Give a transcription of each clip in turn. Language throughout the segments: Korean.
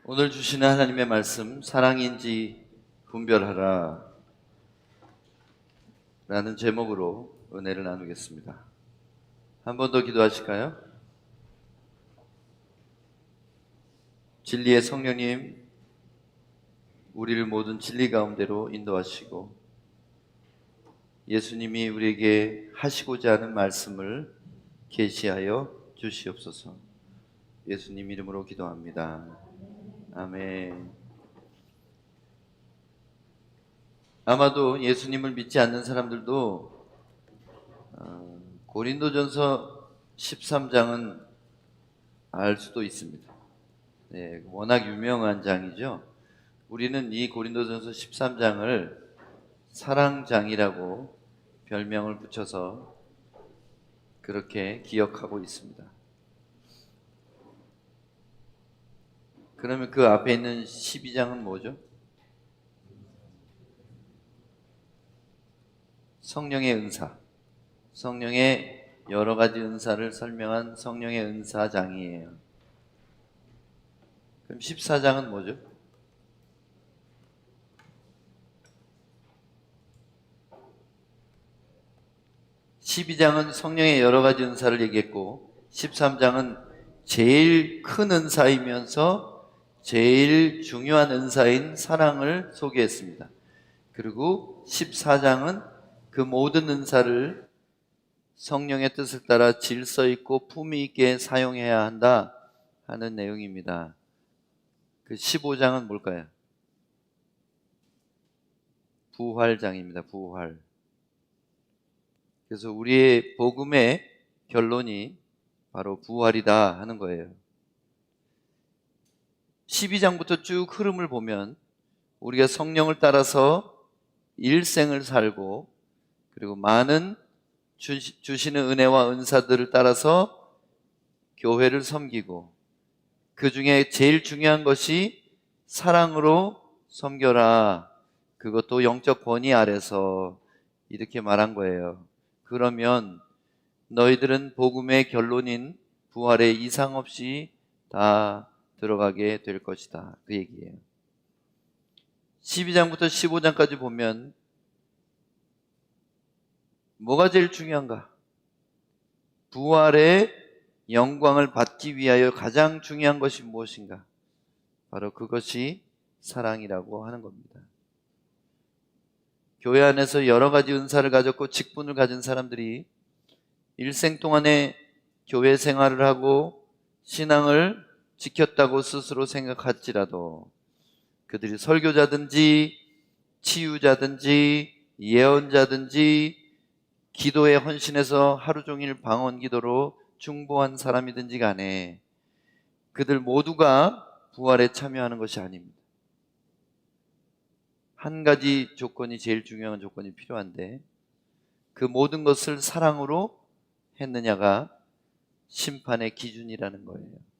오늘 주시는 하나님의 말씀, 사랑인지 분별하라 라는 제목으로 은혜를 나누겠습니다. 한 번 더 기도하실까요? 진리의 성령님, 우리를 모든 진리 가운데로 인도하시고 예수님이 우리에게 하시고자 하는 말씀을 계시하여 주시옵소서. 예수님 이름으로 기도합니다. 아멘. 아마도 예수님을 믿지 않는 사람들도 고린도전서 13장은 알 수도 있습니다. 네, 워낙 유명한 장이죠. 우리는 이 고린도전서 13장을 사랑장이라고 별명을 붙여서 그렇게 기억하고 있습니다. 그러면 그 앞에 있는 12장은 뭐죠? 성령의 은사, 성령의 여러 가지 은사를 설명한 성령의 은사장이에요. 그럼 14장은 뭐죠? (12장은) 성령의 여러 가지 은사를 얘기했고 13장은 제일 큰 은사이면서 제일 중요한 은사인 사랑을 소개했습니다. 그리고 14장은 그 모든 은사를 성령의 뜻을 따라 질서 있고 품위 있게 사용해야 한다 하는 내용입니다. 그 15장은 뭘까요? 부활장입니다. 부활. 그래서 우리의 복음의 결론이 바로 부활이다 하는 거예요. 12장부터 쭉 흐름을 보면 우리가 성령을 따라서 일생을 살고 그리고 많은 주시는 은혜와 은사들을 따라서 교회를 섬기고 그 중에 제일 중요한 것이 사랑으로 섬겨라. 그것도 영적 권위 아래서 이렇게 말한 거예요. 그러면 너희들은 복음의 결론인 부활에 이상 없이 다 들어가게 될 것이다. 그 얘기예요. 12장부터 15장까지 보면 뭐가 제일 중요한가? 부활의 영광을 받기 위하여 가장 중요한 것이 무엇인가? 바로 그것이 사랑이라고 하는 겁니다. 교회 안에서 여러 가지 은사를 가졌고 직분을 가진 사람들이 일생 동안에 교회 생활을 하고 신앙을 지켰다고 스스로 생각할지라도 그들이 설교자든지 치유자든지 예언자든지 기도에 헌신해서 하루 종일 방언 기도로 중보한 사람이든지 간에 그들 모두가 부활에 참여하는 것이 아닙니다. 한 가지 조건이 제일 중요한 조건이 필요한데 그 모든 것을 사랑으로 했느냐가 심판의 기준이라는 거예요.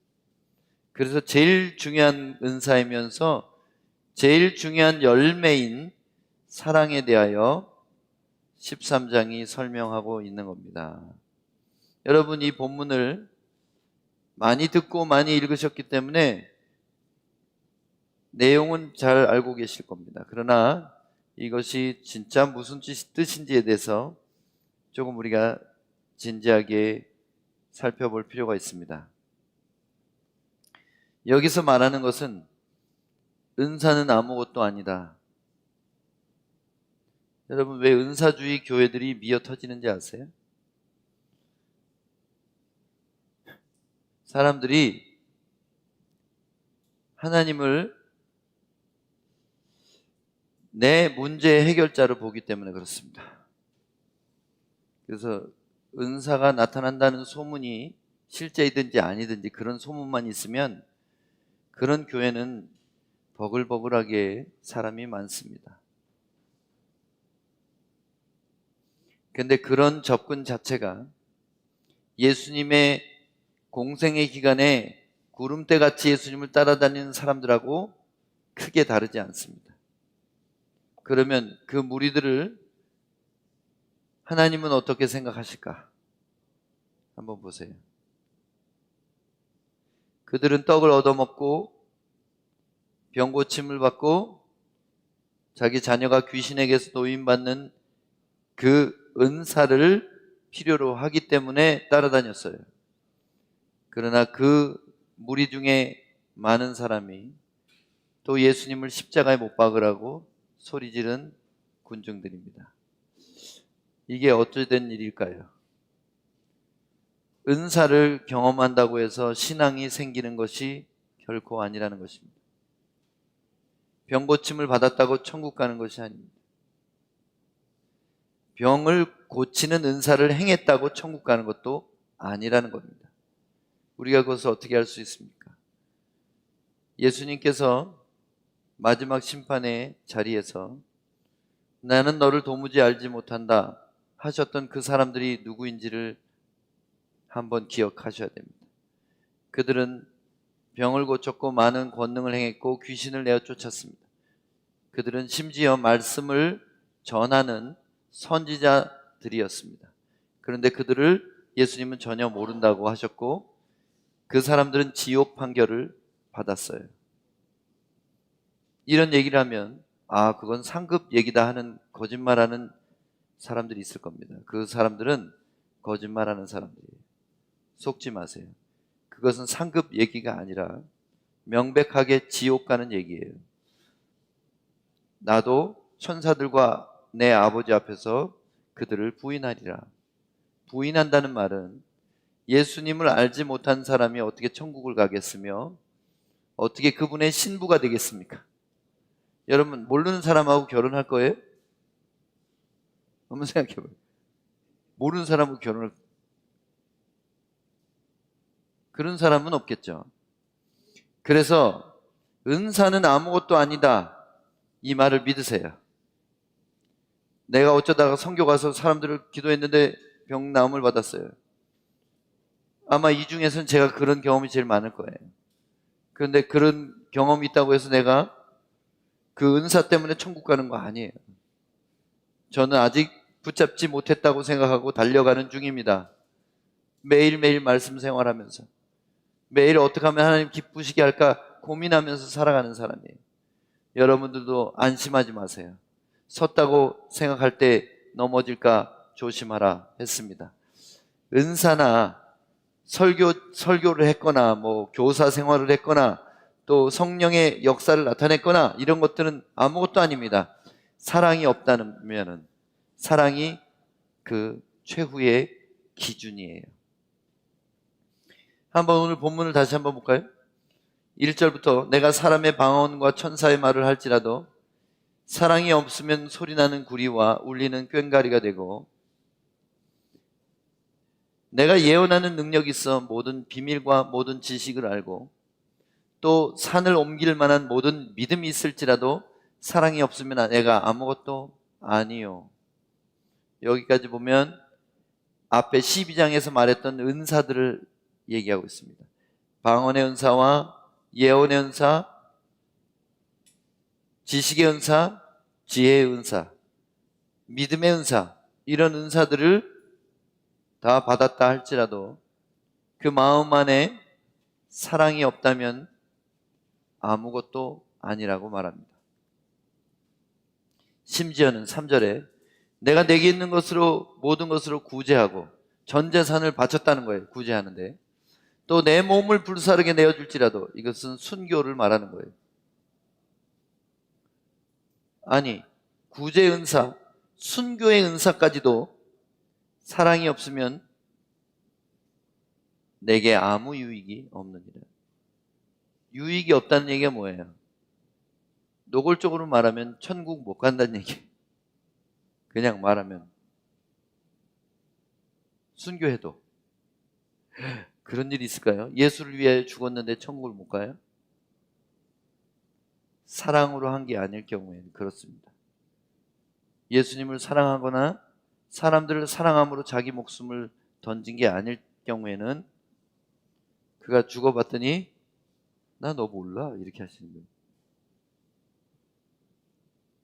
그래서 제일 중요한 은사이면서 제일 중요한 열매인 사랑에 대하여 13장이 설명하고 있는 겁니다. 여러분 이 본문을 많이 듣고 많이 읽으셨기 때문에 내용은 잘 알고 계실 겁니다. 그러나 이것이 진짜 무슨 뜻인지에 대해서 조금 우리가 진지하게 살펴볼 필요가 있습니다. 여기서 말하는 것은 은사는 아무것도 아니다. 여러분 왜 은사주의 교회들이 미어 터지는지 아세요? 사람들이 하나님을 내 문제의 해결자로 보기 때문에 그렇습니다. 그래서 은사가 나타난다는 소문이 실제이든지 아니든지 그런 소문만 있으면 그런 교회는 버글버글하게 사람이 많습니다. 그런데 그런 접근 자체가 예수님의 공생의 기간에 구름대같이 예수님을 따라다니는 사람들하고 크게 다르지 않습니다. 그러면 그 무리들을 하나님은 어떻게 생각하실까? 한번 보세요. 그들은 떡을 얻어먹고 병 고침을 받고 자기 자녀가 귀신에게서 노인받는 그 은사를 필요로 하기 때문에 따라다녔어요. 그러나 그 무리 중에 많은 사람이 또 예수님을 십자가에 못 박으라고 소리 지른 군중들입니다. 이게 어찌된 일일까요? 은사를 경험한다고 해서 신앙이 생기는 것이 결코 아니라는 것입니다. 병 고침을 받았다고 천국 가는 것이 아닙니다. 병을 고치는 은사를 행했다고 천국 가는 것도 아니라는 겁니다. 우리가 그것을 어떻게 할 수 있습니까? 예수님께서 마지막 심판의 자리에서 나는 너를 도무지 알지 못한다 하셨던 그 사람들이 누구인지를 한번 기억하셔야 됩니다. 그들은 병을 고쳤고 많은 권능을 행했고 귀신을 내어 쫓았습니다. 그들은 심지어 말씀을 전하는 선지자들이었습니다. 그런데 그들을 예수님은 전혀 모른다고 하셨고 그 사람들은 지옥 판결을 받았어요. 이런 얘기를 하면 그건 상급 얘기다 하는 거짓말하는 사람들이 있을 겁니다. 그 사람들은 거짓말하는 사람들이에요. 속지 마세요. 그것은 상급 얘기가 아니라 명백하게 지옥 가는 얘기예요. 나도 천사들과 내 아버지 앞에서 그들을 부인하리라. 부인한다는 말은 예수님을 알지 못한 사람이 어떻게 천국을 가겠으며 어떻게 그분의 신부가 되겠습니까? 여러분 모르는 사람하고 결혼할 거예요? 한번 생각해 봐요. 모르는 사람하고 결혼할 그런 사람은 없겠죠. 그래서 은사는 아무것도 아니다 이 말을 믿으세요. 내가 어쩌다가 선교 가서 사람들을 기도했는데 병 나음을 받았어요. 아마 이 중에서는 제가 그런 경험이 제일 많을 거예요. 그런데 그런 경험이 있다고 해서 내가 그 은사 때문에 천국 가는 거 아니에요. 저는 아직 붙잡지 못했다고 생각하고 달려가는 중입니다. 매일매일 말씀 생활하면서 매일 어떻게 하면 하나님 기쁘시게 할까 고민하면서 살아가는 사람이에요. 여러분들도 안심하지 마세요. 섰다고 생각할 때 넘어질까 조심하라 했습니다. 은사나 설교를 했거나 교사 생활을 했거나 또 성령의 역사를 나타냈거나 이런 것들은 아무것도 아닙니다. 사랑이 없다면 사랑이 그 최후의 기준이에요. 한번 오늘 본문을 다시 한번 볼까요? 1절부터 내가 사람의 방언과 천사의 말을 할지라도 사랑이 없으면 소리나는 구리와 울리는 꽹과리가 되고 내가 예언하는 능력이 있어 모든 비밀과 모든 지식을 알고 또 산을 옮길 만한 모든 믿음이 있을지라도 사랑이 없으면 내가 아무것도 아니요. 여기까지 보면 앞에 12장에서 말했던 은사들을 얘기하고 있습니다. 방언의 은사와 예언의 은사, 지식의 은사, 지혜의 은사, 믿음의 은사 이런 은사들을 다 받았다 할지라도 그 마음 안에 사랑이 없다면 아무것도 아니라고 말합니다. 심지어는 3절에 내가 내게 있는 것으로 모든 것으로 구제하고 전 재산을 바쳤다는 거예요. 구제하는데 또 내 몸을 불사르게 내어줄지라도 이것은 순교를 말하는 거예요. 아니 구제 은사, 순교의 은사까지도 사랑이 없으면 내게 아무 유익이 없느니라. 유익이 없다는 얘기가 뭐예요? 노골적으로 말하면 천국 못 간다는 얘기. 그냥 말하면 순교해도 그런 일이 있을까요? 예수를 위해 죽었는데 천국을 못 가요? 사랑으로 한 게 아닐 경우에는 그렇습니다. 예수님을 사랑하거나 사람들을 사랑함으로 자기 목숨을 던진 게 아닐 경우에는 그가 죽어봤더니 나 너 몰라 이렇게 하시는 거예요.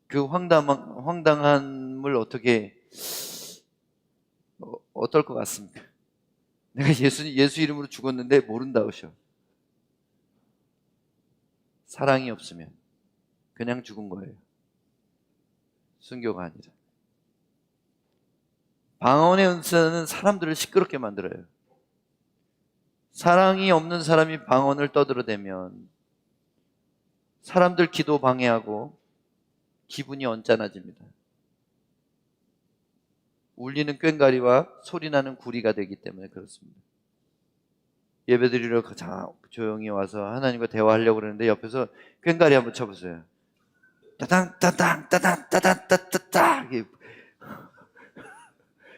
그 황당함을 어떻게 어떨 것 같습니까? 내가 예수 이름으로 죽었는데 모른다 하셔. 사랑이 없으면 그냥 죽은 거예요. 순교가 아니라. 방언의 은사는 사람들을 시끄럽게 만들어요. 사랑이 없는 사람이 방언을 떠들어대면 사람들 기도 방해하고 기분이 언짢아집니다. 울리는 꽹과리와 소리나는 구리가 되기 때문에 그렇습니다. 예배드리러 조용히 와서 하나님과 대화하려고 그러는데 옆에서 꽹과리 한번 쳐보세요. 따당 따당 따당 따당 따따따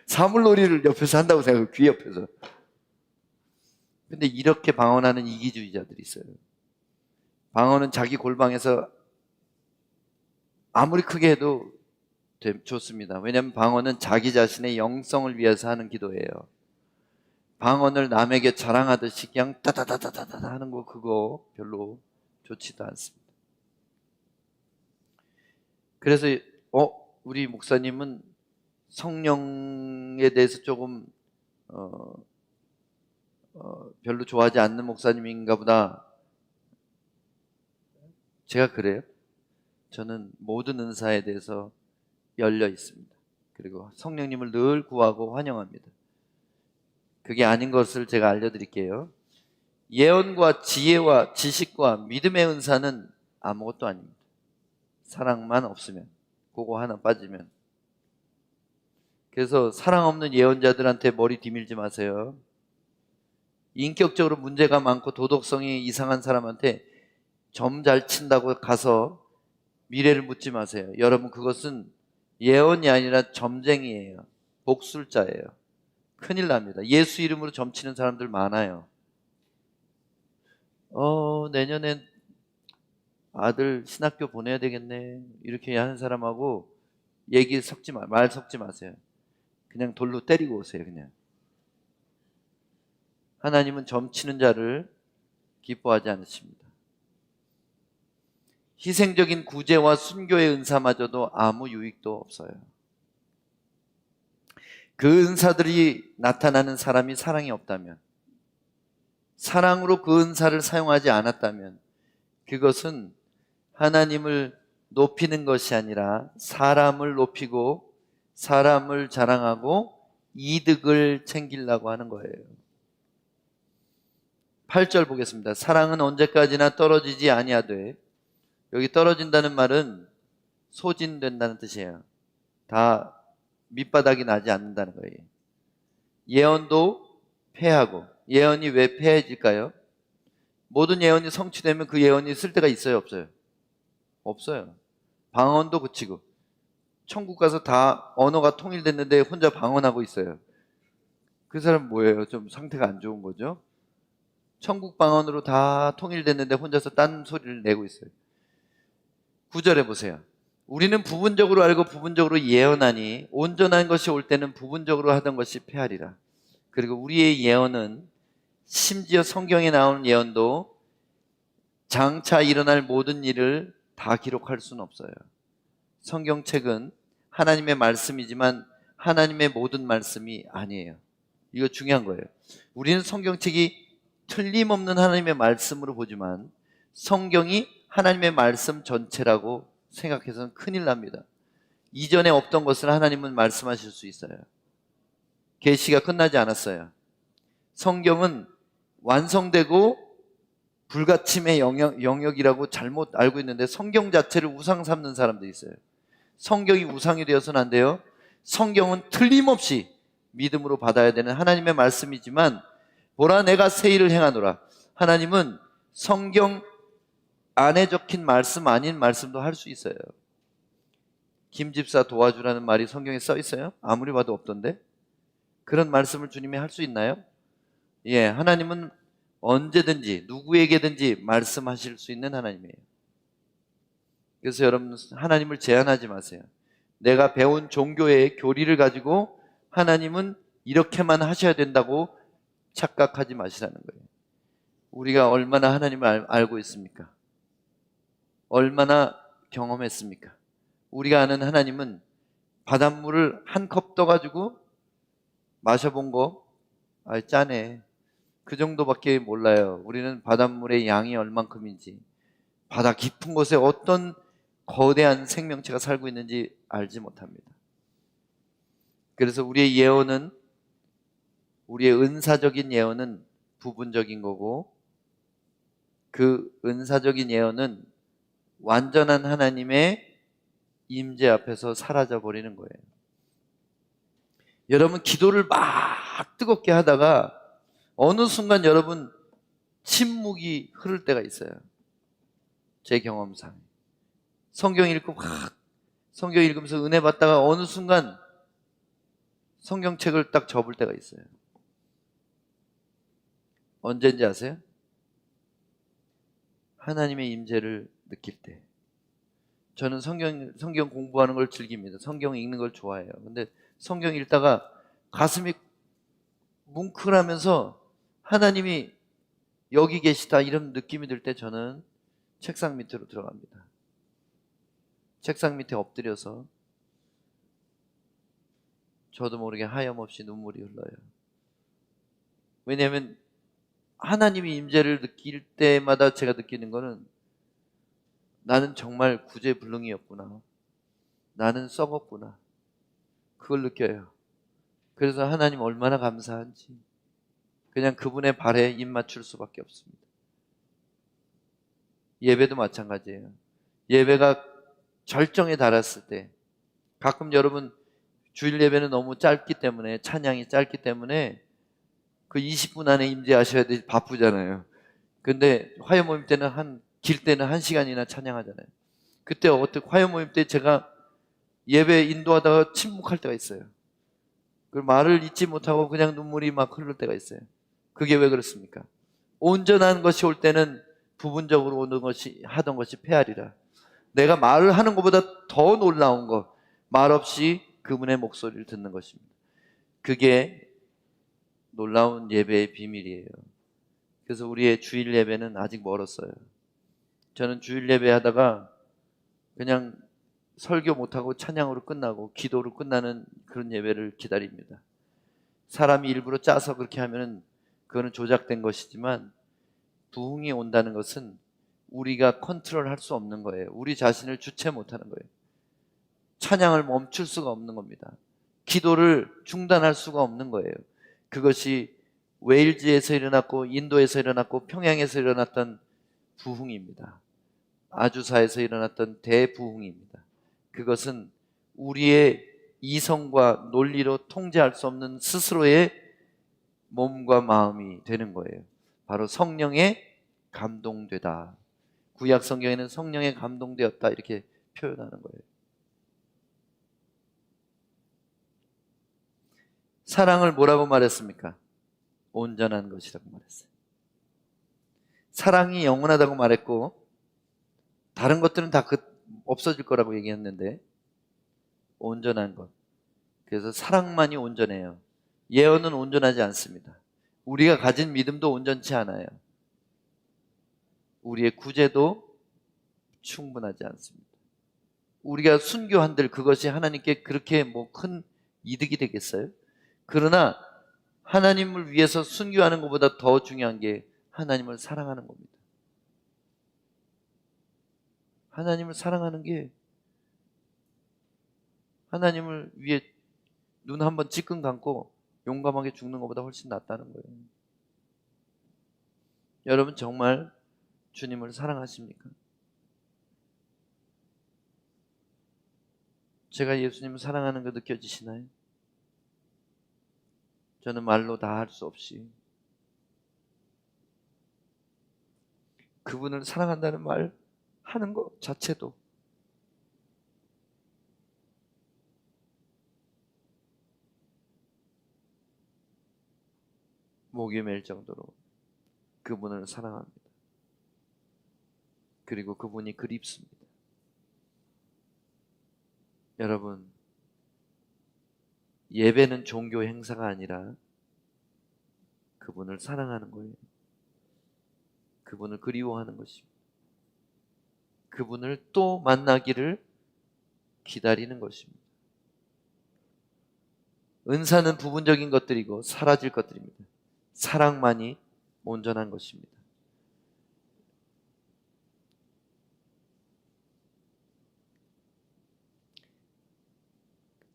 사물놀이를 옆에서 한다고 생각해요. 귀 옆에서. 근데 이렇게 방언하는 이기주의자들이 있어요. 방언은 자기 골방에서 아무리 크게 해도 좋습니다. 왜냐하면 방언은 자기 자신의 영성을 위해서 하는 기도예요. 방언을 남에게 자랑하듯이 그냥 따다다다다다 하는 거 그거 별로 좋지도 않습니다. 그래서 우리 목사님은 성령에 대해서 조금 별로 좋아하지 않는 목사님인가 보다. 제가 그래요? 저는 모든 은사에 대해서 열려 있습니다. 그리고 성령님을 늘 구하고 환영합니다. 그게 아닌 것을 제가 알려드릴게요. 예언과 지혜와 지식과 믿음의 은사는 아무것도 아닙니다. 사랑만 없으면, 그거 하나 빠지면. 그래서 사랑 없는 예언자들한테 머리 디밀지 마세요. 인격적으로 문제가 많고 도덕성이 이상한 사람한테 점 잘 친다고 가서 미래를 묻지 마세요. 여러분, 그것은 예언이 아니라 점쟁이에요. 복술자예요. 큰일 납니다. 예수 이름으로 점치는 사람들 많아요. 내년엔 아들 신학교 보내야 되겠네. 이렇게 하는 사람하고 말 섞지 마세요. 그냥 돌로 때리고 오세요. 그냥. 하나님은 점치는 자를 기뻐하지 않으십니다. 희생적인 구제와 순교의 은사마저도 아무 유익도 없어요. 그 은사들이 나타나는 사람이 사랑이 없다면, 사랑으로 그 은사를 사용하지 않았다면 그것은 하나님을 높이는 것이 아니라 사람을 높이고 사람을 자랑하고 이득을 챙기려고 하는 거예요. 8절 보겠습니다. 사랑은 언제까지나 떨어지지 아니하되, 여기 떨어진다는 말은 소진된다는 뜻이에요. 다 밑바닥이 나지 않는다는 거예요. 예언도 패하고, 예언이 왜 패해질까요? 모든 예언이 성취되면 그 예언이 쓸 데가 있어요, 없어요? 없어요. 방언도 그치고, 천국 가서 다 언어가 통일됐는데 혼자 방언하고 있어요. 그 사람 뭐예요? 좀 상태가 안 좋은 거죠? 천국 방언으로 다 통일됐는데 혼자서 딴 소리를 내고 있어요. 9절에 보세요. 우리는 부분적으로 알고 부분적으로 예언하니 온전한 것이 올 때는 부분적으로 하던 것이 패하리라. 그리고 우리의 예언은, 심지어 성경에 나오는 예언도 장차 일어날 모든 일을 다 기록할 수는 없어요. 성경책은 하나님의 말씀이지만 하나님의 모든 말씀이 아니에요. 이거 중요한 거예요. 우리는 성경책이 틀림없는 하나님의 말씀으로 보지만 성경이 하나님의 말씀 전체라고 생각해서는 큰일 납니다. 이전에 없던 것을 하나님은 말씀하실 수 있어요. 계시가 끝나지 않았어요. 성경은 완성되고 불가침의 영역이라고 잘못 알고 있는데 성경 자체를 우상 삼는 사람들이 있어요. 성경이 우상이 되어서는 안 돼요. 성경은 틀림없이 믿음으로 받아야 되는 하나님의 말씀이지만, 보라 내가 새 일을 행하노라. 하나님은 성경 안에 적힌 말씀 아닌 말씀도 할 수 있어요. 김집사 도와주라는 말이 성경에 써 있어요? 아무리 봐도 없던데. 그런 말씀을 주님이 할 수 있나요? 예, 하나님은 언제든지 누구에게든지 말씀하실 수 있는 하나님이에요. 그래서 여러분, 하나님을 제한하지 마세요. 내가 배운 종교의 교리를 가지고 하나님은 이렇게만 하셔야 된다고 착각하지 마시라는 거예요. 우리가 얼마나 하나님을 알고 있습니까? 얼마나 경험했습니까? 우리가 아는 하나님은 바닷물을 한 컵 떠가지고 마셔본 거, 짜네, 그 정도밖에 몰라요. 우리는 바닷물의 양이 얼만큼인지, 바다 깊은 곳에 어떤 거대한 생명체가 살고 있는지 알지 못합니다. 그래서 우리의 예언은, 우리의 은사적인 예언은 부분적인 거고, 그 은사적인 예언은 완전한 하나님의 임재 앞에서 사라져 버리는 거예요. 여러분, 기도를 막 뜨겁게 하다가 어느 순간 여러분 침묵이 흐를 때가 있어요. 제 경험상. 성경 읽으면서 은혜 받다가 어느 순간 성경책을 딱 접을 때가 있어요. 언제인지 아세요? 하나님의 임재를 느낄 때. 저는 성경 공부하는 걸 즐깁니다. 성경 읽는 걸 좋아해요. 근데 성경 읽다가 가슴이 뭉클하면서 하나님이 여기 계시다 이런 느낌이 들 때 저는 책상 밑으로 들어갑니다. 책상 밑에 엎드려서 저도 모르게 하염없이 눈물이 흘러요. 왜냐하면 하나님의 임재를 느낄 때마다 제가 느끼는 거는 나는 정말 구제불능이었구나. 나는 썩었구나. 그걸 느껴요. 그래서 하나님 얼마나 감사한지 그냥 그분의 발에 입 맞출 수밖에 없습니다. 예배도 마찬가지예요. 예배가 절정에 달했을 때, 가끔 여러분 주일 예배는 너무 짧기 때문에, 찬양이 짧기 때문에 그 20분 안에 임재하셔야 돼. 바쁘잖아요. 근데 화요 모임 때는 길 때는 1시간이나 찬양하잖아요. 그때 화요 모임 때 제가 예배 인도하다가 침묵할 때가 있어요. 그 말을 잊지 못하고 그냥 눈물이 막 흐를 때가 있어요. 그게 왜 그렇습니까? 온전한 것이 올 때는 부분적으로 하던 것이 폐하리라. 내가 말을 하는 것보다 더 놀라운 것, 말 없이 그분의 목소리를 듣는 것입니다. 그게 놀라운 예배의 비밀이에요. 그래서 우리의 주일 예배는 아직 멀었어요. 저는 주일 예배 하다가 그냥 설교 못하고 찬양으로 끝나고 기도로 끝나는 그런 예배를 기다립니다. 사람이 일부러 짜서 그렇게 하면은 그거는 조작된 것이지만, 부흥이 온다는 것은 우리가 컨트롤할 수 없는 거예요. 우리 자신을 주체 못하는 거예요. 찬양을 멈출 수가 없는 겁니다. 기도를 중단할 수가 없는 거예요. 그것이 웨일즈에서 일어났고 인도에서 일어났고 평양에서 일어났던 부흥입니다. 아주사에서 일어났던 대부흥입니다. 그것은 우리의 이성과 논리로 통제할 수 없는 스스로의 몸과 마음이 되는 거예요. 바로 성령에 감동되다. 구약 성경에는 성령에 감동되었다 이렇게 표현하는 거예요. 사랑을 뭐라고 말했습니까? 온전한 것이라고 말했어요. 사랑이 영원하다고 말했고, 다른 것들은 다 없어질 거라고 얘기했는데, 온전한 것. 그래서 사랑만이 온전해요. 예언은 온전하지 않습니다. 우리가 가진 믿음도 온전치 않아요. 우리의 구제도 충분하지 않습니다. 우리가 순교한들 그것이 하나님께 그렇게 큰 이득이 되겠어요? 그러나 하나님을 위해서 순교하는 것보다 더 중요한 게 하나님을 사랑하는 겁니다. 하나님을 사랑하는 게 하나님을 위해 눈 한번 찌끈 감고 용감하게 죽는 것보다 훨씬 낫다는 거예요. 여러분 정말 주님을 사랑하십니까? 제가 예수님을 사랑하는 거 느껴지시나요? 저는 말로 다 할 수 없이 그분을 사랑한다는 말 하는 것 자체도 목이 맬 정도로 그분을 사랑합니다. 그리고 그분이 그립습니다. 여러분, 예배는 종교 행사가 아니라 그분을 사랑하는 거예요. 그분을 그리워하는 것입니다. 그분을 또 만나기를 기다리는 것입니다. 은사는 부분적인 것들이고 사라질 것들입니다. 사랑만이 온전한 것입니다.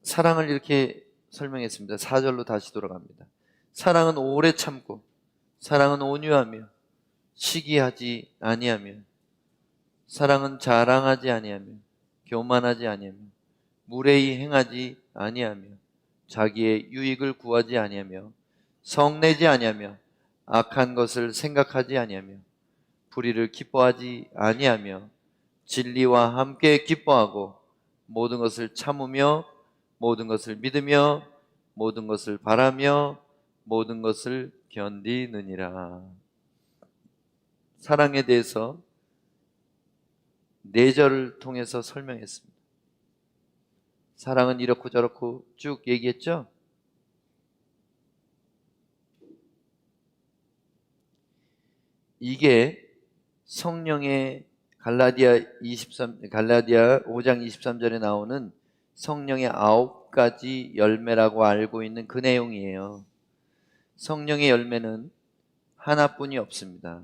사랑을 이렇게 설명했습니다. 4절로 다시 돌아갑니다. 사랑은 오래 참고, 사랑은 온유하며, 시기하지 아니하며, 사랑은 자랑하지 아니하며, 교만하지 아니하며, 무례히 행하지 아니하며, 자기의 유익을 구하지 아니하며, 성내지 아니하며, 악한 것을 생각하지 아니하며, 불의를 기뻐하지 아니하며, 진리와 함께 기뻐하고, 모든 것을 참으며, 모든 것을 믿으며, 모든 것을 바라며, 모든 것을 견디느니라. 사랑에 대해서 4절을 통해서 설명했습니다. 사랑은 이렇고 저렇고 쭉 얘기했죠? 이게 성령의 갈라디아 5장 23절에 나오는 성령의 9가지 열매라고 알고 있는 그 내용이에요. 성령의 열매는 하나뿐이 없습니다.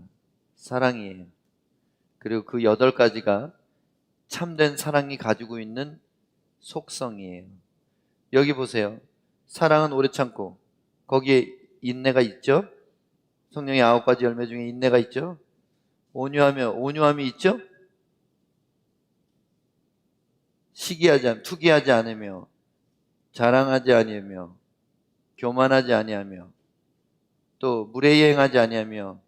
사랑이에요. 그리고 그 8가지가 참된 사랑이 가지고 있는 속성이에요. 여기 보세요. 사랑은 오래 참고, 거기에 인내가 있죠? 성령의 9가지 열매 중에 인내가 있죠? 온유함이 있죠? 투기하지 않으며, 자랑하지 아니하며, 교만하지 아니하며, 또 무례히 행하지 아니하며,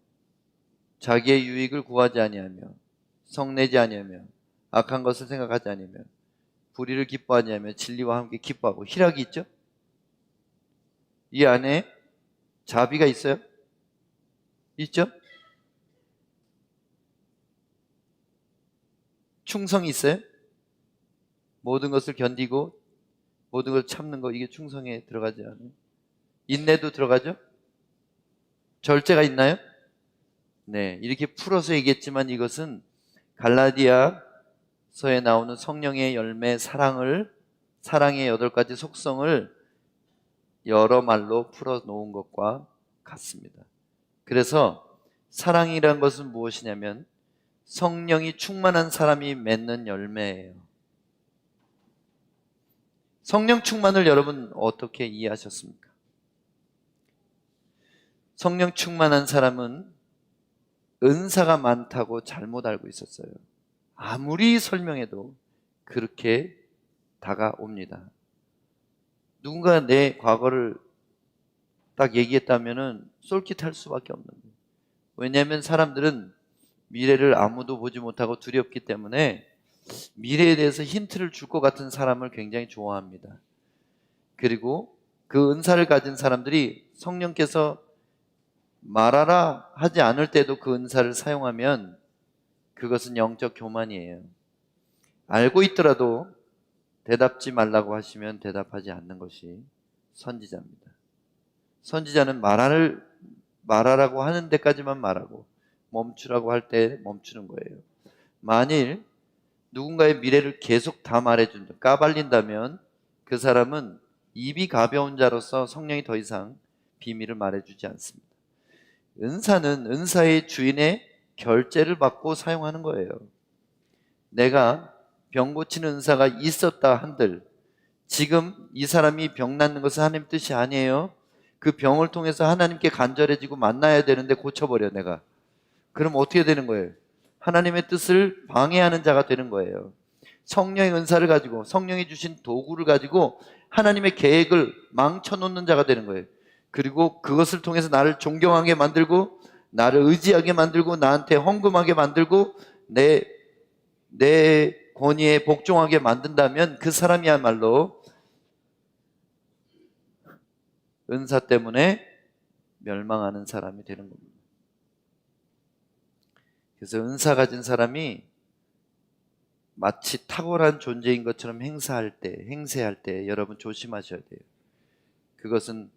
자기의 유익을 구하지 아니하며, 성내지 아니하며, 악한 것을 생각하지 아니하며, 불의를 기뻐하지 아니하며, 진리와 함께 기뻐하고. 희락이 있죠? 이 안에 자비가 있어요? 있죠? 충성이 있어요? 모든 것을 견디고 모든 걸 참는 거, 이게 충성에 들어가지 않아요? 인내도 들어가죠? 절제가 있나요? 네, 이렇게 풀어서 얘기했지만 이것은 갈라디아서에 나오는 성령의 열매 사랑의 8가지 속성을 여러 말로 풀어 놓은 것과 같습니다. 그래서 사랑이란 것은 무엇이냐면 성령이 충만한 사람이 맺는 열매예요. 성령 충만을 여러분 어떻게 이해하셨습니까? 성령 충만한 사람은 은사가 많다고 잘못 알고 있었어요. 아무리 설명해도 그렇게 다가옵니다. 누군가 내 과거를 딱 얘기했다면은 쏠깃할 수밖에 없는 거예요. 왜냐하면 사람들은 미래를 아무도 보지 못하고 두렵기 때문에 미래에 대해서 힌트를 줄 것 같은 사람을 굉장히 좋아합니다. 그리고 그 은사를 가진 사람들이 성령께서 말하라 하지 않을 때도 그 은사를 사용하면 그것은 영적 교만이에요. 알고 있더라도 대답지 말라고 하시면 대답하지 않는 것이 선지자입니다. 선지자는 말하라고 하는 데까지만 말하고 멈추라고 할 때 멈추는 거예요. 만일 누군가의 미래를 계속 다 말해준다, 까발린다면 그 사람은 입이 가벼운 자로서 성령이 더 이상 비밀을 말해주지 않습니다. 은사는 은사의 주인의 결제를 받고 사용하는 거예요. 내가 병 고치는 은사가 있었다 한들 지금 이 사람이 병 낫는 것은 하나님 뜻이 아니에요. 그 병을 통해서 하나님께 간절해지고 만나야 되는데 고쳐버려 내가. 그럼 어떻게 되는 거예요? 하나님의 뜻을 방해하는 자가 되는 거예요. 성령의 은사를 가지고 성령이 주신 도구를 가지고 하나님의 계획을 망쳐놓는 자가 되는 거예요. 그리고 그것을 통해서 나를 존경하게 만들고 나를 의지하게 만들고 나한테 헌금하게 만들고 내 권위에 복종하게 만든다면 그 사람이야말로 은사 때문에 멸망하는 사람이 되는 겁니다. 그래서 은사 가진 사람이 마치 탁월한 존재인 것처럼 행세할 때 여러분 조심하셔야 돼요. 그것은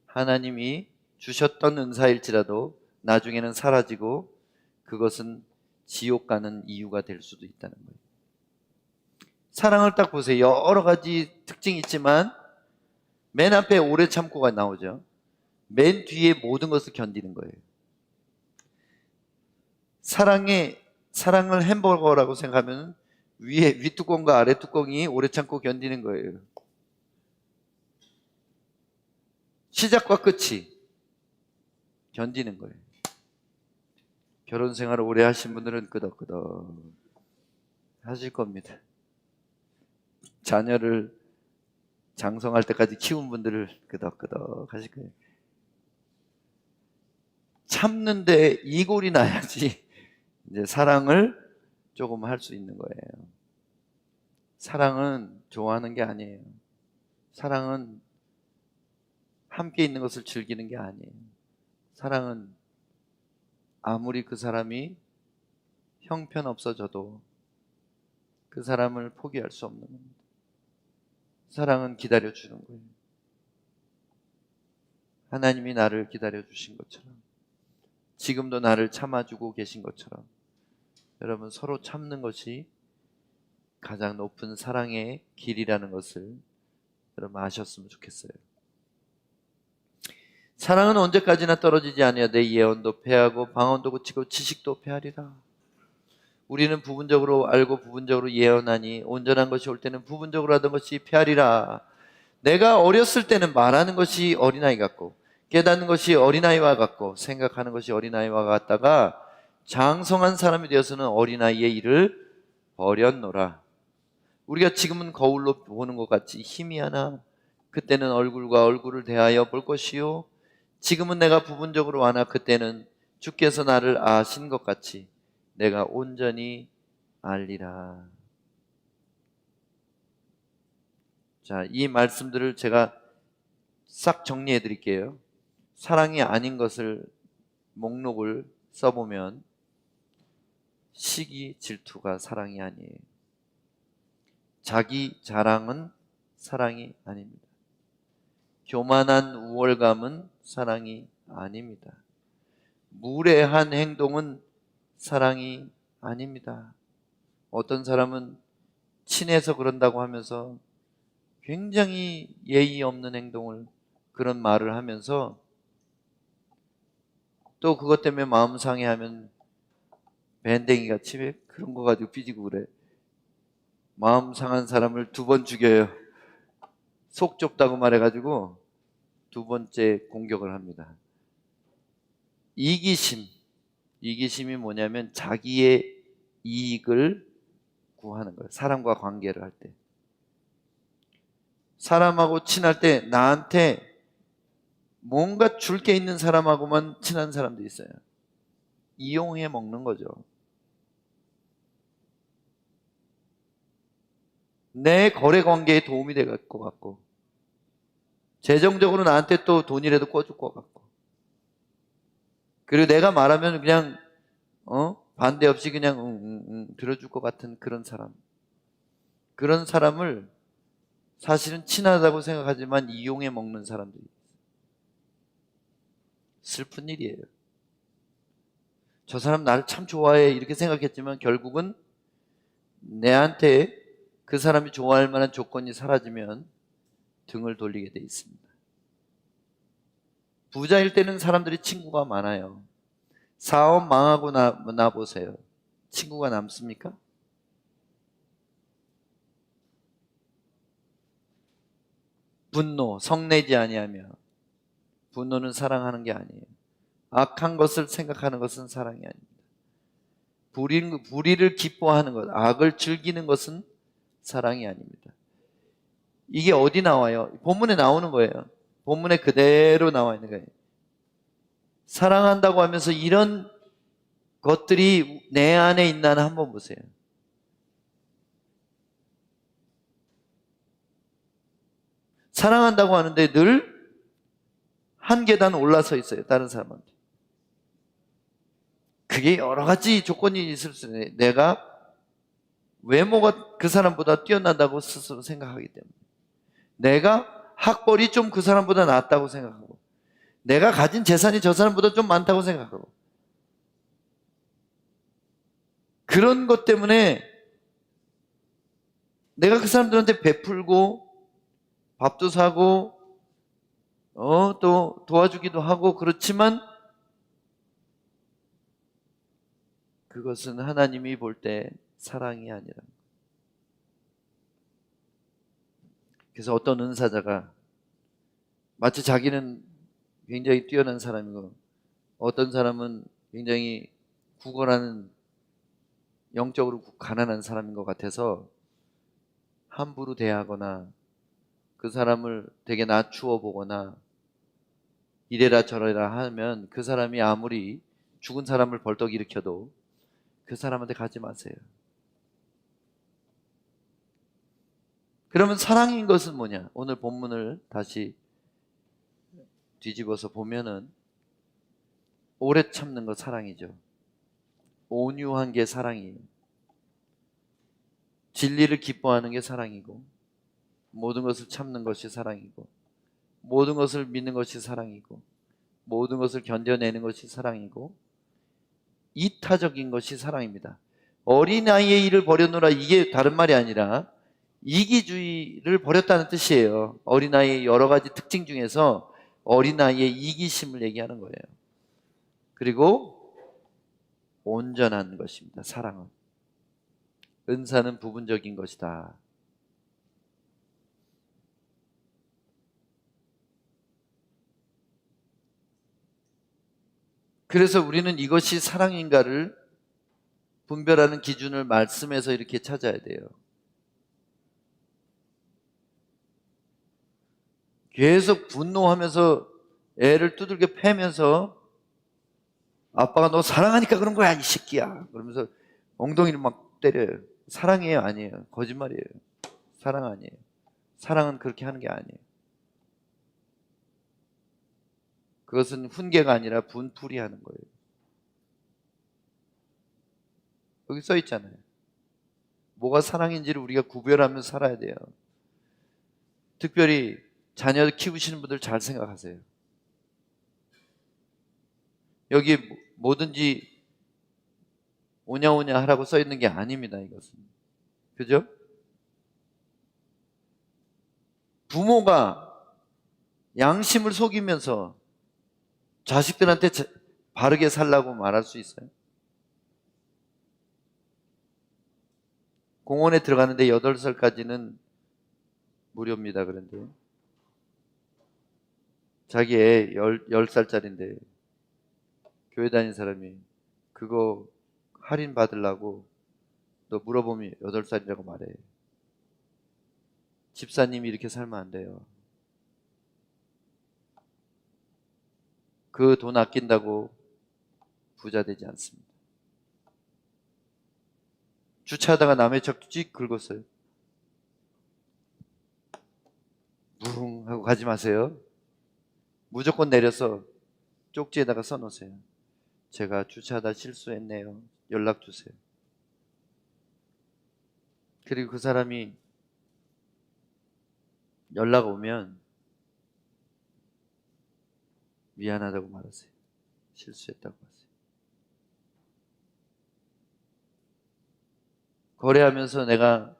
하나님이 주셨던 은사일지라도 나중에는 사라지고 그것은 지옥 가는 이유가 될 수도 있다는 거예요. 사랑을 딱 보세요. 여러 가지 특징이 있지만 맨 앞에 오래 참고가 나오죠. 맨 뒤에 모든 것을 견디는 거예요. 사랑을 햄버거라고 생각하면 위에 윗뚜껑과 아랫뚜껑이 오래 참고 견디는 거예요. 시작과 끝이 견디는 거예요. 결혼 생활을 오래 하신 분들은 끄덕끄덕 하실 겁니다. 자녀를 장성할 때까지 키운 분들을 끄덕끄덕 하실 거예요. 참는데 이골이 나야지 이제 사랑을 조금 할 수 있는 거예요. 사랑은 좋아하는 게 아니에요. 사랑은 함께 있는 것을 즐기는 게 아니에요. 사랑은 아무리 그 사람이 형편없어져도 그 사람을 포기할 수 없는 겁니다. 사랑은 기다려주는 거예요. 하나님이 나를 기다려주신 것처럼, 지금도 나를 참아주고 계신 것처럼, 여러분 서로 참는 것이 가장 높은 사랑의 길이라는 것을 여러분 아셨으면 좋겠어요. 사랑은 언제까지나 떨어지지 아니하 내 예언도 패하고 방언도 고치고 지식도 패하리라. 우리는 부분적으로 알고 부분적으로 예언하니 온전한 것이 올 때는 부분적으로 하던 것이 패하리라. 내가 어렸을 때는 말하는 것이 어린아이 같고 깨닫는 것이 어린아이와 같고 생각하는 것이 어린아이와 같다가 장성한 사람이 되어서는 어린아이의 일을 버렸노라. 우리가 지금은 거울로 보는 것 같이 희미하나 그때는 얼굴과 얼굴을 대하여 볼 것이요 지금은 내가 부분적으로 하나 그때는 주께서 나를 아신 것 같이 내가 온전히 알리라. 자, 이 말씀들을 제가 싹 정리해 드릴게요. 사랑이 아닌 것을 목록을 써보면 시기, 질투가 사랑이 아니에요. 자기 자랑은 사랑이 아닙니다. 교만한 우월감은 사랑이 아닙니다. 무례한 행동은 사랑이 아닙니다. 어떤 사람은 친해서 그런다고 하면서 굉장히 예의 없는 행동을, 그런 말을 하면서 또 그것 때문에 마음 상해하면 밴댕이같이 왜 그런 거 가지고 삐지고 그래. 마음 상한 사람을 2번 죽여요. 속 좁다고 말해가지고 2번째 공격을 합니다. 이기심이 뭐냐면 자기의 이익을 구하는 거예요. 사람과 관계를 할 때, 사람하고 친할 때 나한테 뭔가 줄 게 있는 사람하고만 친한 사람도 있어요. 이용해 먹는 거죠. 내 거래 관계에 도움이 될 것 같고, 재정적으로 나한테 또 돈이라도 꿔줄 것 같고, 그리고 내가 말하면 그냥 반대 없이 그냥 들어줄 것 같은 그런 사람. 그런 사람을 사실은 친하다고 생각하지만 이용해 먹는 사람들이 있어요. 슬픈 일이에요. 저 사람 나를 참 좋아해 이렇게 생각했지만 결국은 내한테 그 사람이 좋아할 만한 조건이 사라지면 등을 돌리게 돼 있습니다. 부자일 때는 사람들이 친구가 많아요. 사업 망하고 나 보세요. 친구가 남습니까? 분노, 성내지 아니하며. 분노는 사랑하는 게 아니에요. 악한 것을 생각하는 것은 사랑이 아닙니다. 불의를 기뻐하는 것, 악을 즐기는 것은 사랑이 아닙니다. 이게 어디 나와요? 본문에 나오는 거예요. 본문에 그대로 나와 있는 거예요. 사랑한다고 하면서 이런 것들이 내 안에 있나는 한번 보세요. 사랑한다고 하는데 늘 한 계단 올라서 있어요. 다른 사람한테. 그게 여러 가지 조건이 있을 수 있어요. 내가 외모가 그 사람보다 뛰어난다고 스스로 생각하기 때문에, 내가 학벌이 좀 그 사람보다 낫다고 생각하고, 내가 가진 재산이 저 사람보다 좀 많다고 생각하고, 그런 것 때문에 내가 그 사람들한테 베풀고 밥도 사고 또 도와주기도 하고, 그렇지만 그것은 하나님이 볼 때 사랑이 아니라. 그래서 어떤 은사자가 마치 자기는 굉장히 뛰어난 사람이고 어떤 사람은 굉장히 구걸하는 영적으로 가난한 사람인 것 같아서 함부로 대하거나 그 사람을 되게 낮추어 보거나 이래라 저래라 하면 그 사람이 아무리 죽은 사람을 벌떡 일으켜도 그 사람한테 가지 마세요. 그러면 사랑인 것은 뭐냐? 오늘 본문을 다시 뒤집어서 보면은 오래 참는 것 사랑이죠. 온유한 게 사랑이에요. 진리를 기뻐하는 게 사랑이고 모든 것을 참는 것이 사랑이고 모든 것을 믿는 것이 사랑이고 모든 것을 견뎌내는 것이 사랑이고 이타적인 것이 사랑입니다. 어린아이의 일을 버려놓으라, 이게 다른 말이 아니라 이기주의를 버렸다는 뜻이에요. 어린아이의 여러 가지 특징 중에서 어린아이의 이기심을 얘기하는 거예요. 그리고 온전한 것입니다. 사랑은. 은사는 부분적인 것이다. 그래서 우리는 이것이 사랑인가를 분별하는 기준을 말씀에서 이렇게 찾아야 돼요. 계속 분노하면서 애를 두들겨 패면서 아빠가 너 사랑하니까 그런 거야 이 새끼야 그러면서 엉덩이를 막 때려요. 사랑이에요? 아니에요. 거짓말이에요. 사랑 아니에요. 사랑은 그렇게 하는 게 아니에요. 그것은 훈계가 아니라 분풀이 하는 거예요. 여기 써 있잖아요. 뭐가 사랑인지를 우리가 구별하며 살아야 돼요. 특별히 자녀 키우시는 분들 잘 생각하세요. 여기 뭐든지 오냐오냐 하라고 써 있는 게 아닙니다. 이것은. 그죠? 부모가 양심을 속이면서 자식들한테 바르게 살라고 말할 수 있어요? 공원에 들어가는데 8살까지는 무료입니다. 그런데 자기 애 10살짜리인데 교회 다니는 사람이 그거 할인 받으려고 너 물어보면 8살이라고 말해. 집사님이 이렇게 살면 안 돼요. 그 돈 아낀다고 부자 되지 않습니다. 주차하다가 남의 차 찍 긁었어요. 뭉 하고 가지 마세요. 무조건 내려서 쪽지에다가 써놓으세요. 제가 주차하다 실수했네요. 연락 주세요. 그리고 그 사람이 연락 오면 미안하다고 말하세요. 실수했다고 하세요. 거래하면서 내가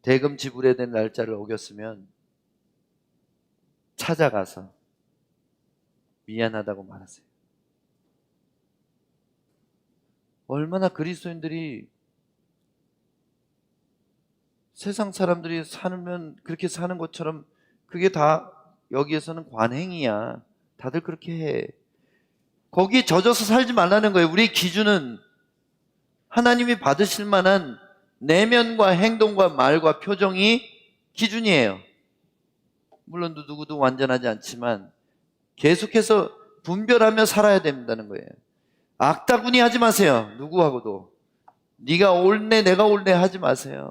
대금 지불해야 되는 날짜를 어겼으면 찾아가서 미안하다고 말하세요. 얼마나 그리스도인들이 세상 사람들이 살면 그렇게 사는 것처럼 그게 다 여기에서는 관행이야. 다들 그렇게 해. 거기에 젖어서 살지 말라는 거예요. 우리의 기준은 하나님이 받으실 만한 내면과 행동과 말과 표정이 기준이에요. 물론 누구도 완전하지 않지만 계속해서 분별하며 살아야 된다는 거예요. 악다구니 하지 마세요. 누구하고도. 네가 옳네 내가 옳네 하지 마세요.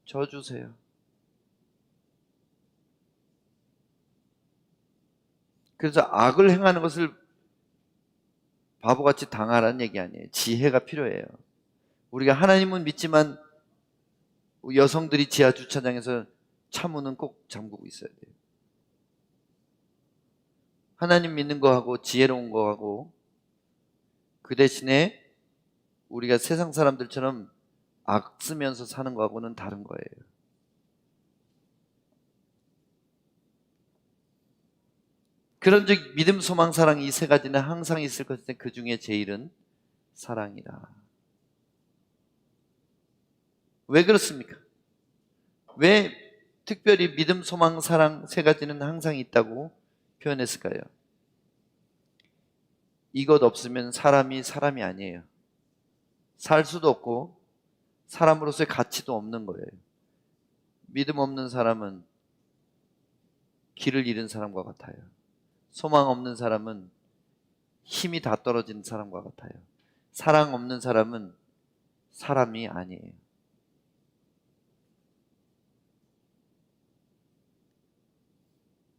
져주세요. 그래서 악을 행하는 것을 바보같이 당하라는 얘기 아니에요. 지혜가 필요해요. 우리가 하나님은 믿지만 여성들이 지하 주차장에서 차 문은 꼭 잠그고 있어야 돼요. 하나님 믿는 거하고 지혜로운 거하고 그 대신에 우리가 세상 사람들처럼 악 쓰면서 사는 거하고는 다른 거예요. 그런즉 믿음, 소망, 사랑 이 세 가지는 항상 있을 것인데 그 중에 제일은 사랑이라. 왜 그렇습니까? 왜 특별히 믿음, 소망, 사랑 세 가지는 항상 있다고 표현했을까요? 이것 없으면 사람이 아니에요. 살 수도 없고 사람으로서의 가치도 없는 거예요. 믿음 없는 사람은 길을 잃은 사람과 같아요. 소망 없는 사람은 힘이 다 떨어진 사람과 같아요. 사랑 없는 사람은 사람이 아니에요.